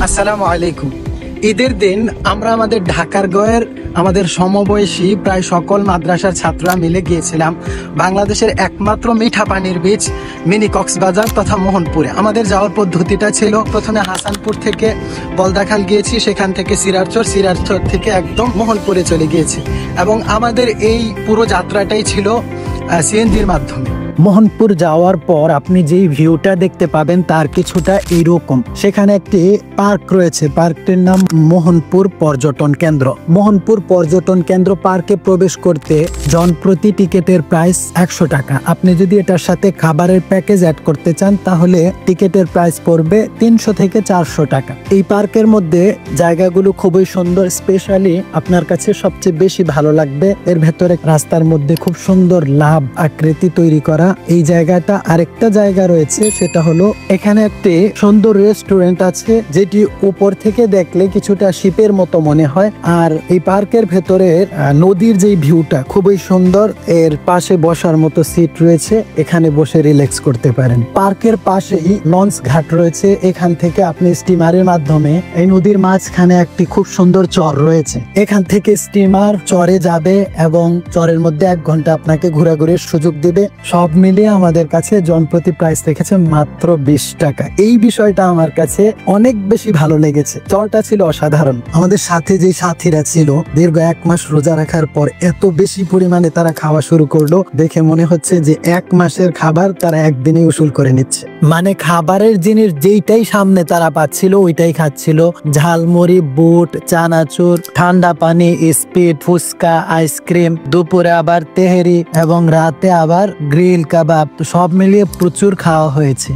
আসসালামু আলাইকুম। ঈদের দিন আমরা আমাদের ঢাকার গয়ের আমাদের সমবয়সী প্রায় সকল মাদ্রাসার ছাত্ররা মিলে গিয়েছিলাম বাংলাদেশের একমাত্র মিঠা পানির বীচ মিনি কক্সবাজার তথা মোহনপুরে। আমাদের যাওয়ার পদ্ধতিটা ছিল, প্রথমে হাসানপুর থেকে বলদাখাল গিয়েছি, সেখান থেকে সিরারচর থেকে একদম মোহনপুরে চলে গিয়েছি এবং আমাদের এই পুরো যাত্রাটাই ছিল সিএনজির মাধ্যমে। মোহনপুর যাওয়ার পর আপনি যেই ভিউটা দেখতে পাবেন তার কিছুটা এইরকম। সেখানে একটি পার্ক রয়েছে, পার্কটির নাম মোহনপুর পর্যটন কেন্দ্র। মোহনপুর পর্যটন কেন্দ্র পার্কে প্রবেশ করতে জনপ্রতি টিকেটের প্রাইস 100 টাকা। আপনি যদি এটার সাথে খাবারের প্যাকেজ অ্যাড করতে চান তাহলে টিকেটের প্রাইস পড়বে 300 থেকে 400 টাকা। এই পার্কের মধ্যে জায়গাগুলো খুবই সুন্দর, স্পেশালি আপনার কাছে সবচেয়ে বেশি ভালো লাগবে এর ভেতরে রাস্তার মধ্যে খুব সুন্দর লাভ আকৃতি তৈরি করা এই জায়গাটা। আরেকটা জায়গা রয়েছে, সেটা হলো এখানে একটি সুন্দর রেস্টুরেন্ট আছে যেটি উপর থেকে দেখলে কিছুটা শিপের মতো মনে হয়। আর এই পার্কের ভেতরে নদীর যে ভিউটা খুবই সুন্দর, এর পাশে বসার মতো সিট রয়েছে, এখানে বসে রিল্যাক্স করতে পারেন। পার্কের পাশেই লঞ্চ ঘাট রয়েছে, এখান থেকে আপনি স্টিমারের মাধ্যমে এই নদীর মাঝখানে একটি খুব সুন্দর চর রয়েছে, এখান থেকে স্টিমার চরে যাবে এবং চরের মধ্যে 1 ঘন্টা আপনাকে ঘোরাঘুরির সুযোগ দিবে। সব মিলিয়ে আমাদের কাছে জনপ্রতি প্রাইস রেখেছে মাত্র 20 টাকা। এই বিষয়টা আমার কাছে অনেক বেশি ভালো লেগেছে, চরটা ছিল অসাধারণ। আমাদের সাথে যে সাথীরা ছিল দীর্ঘ 1 মাস রোজা রাখার পর এত বেশি পরিমাণে তারা খাওয়া শুরু করলো, দেখে মনে হচ্ছে যে 1 মাসের খাবার তারা একদিনে উসুল করে নিচ্ছে। মানে খাবারের জিনিস যেইটাই সামনে তারা পাচ্ছিল ওইটাই খাচ্ছিল। ঝালমুড়ি, বুট, চানাচুর, ঠান্ডা পানি, স্পিড, ফুচকা, আইসক্রিম, দুপুরে আবার তেহেরি এবং রাতে আবার গ্রিল কাবাব, সব মিলিয়ে প্রচুর খাওয়া হয়েছে।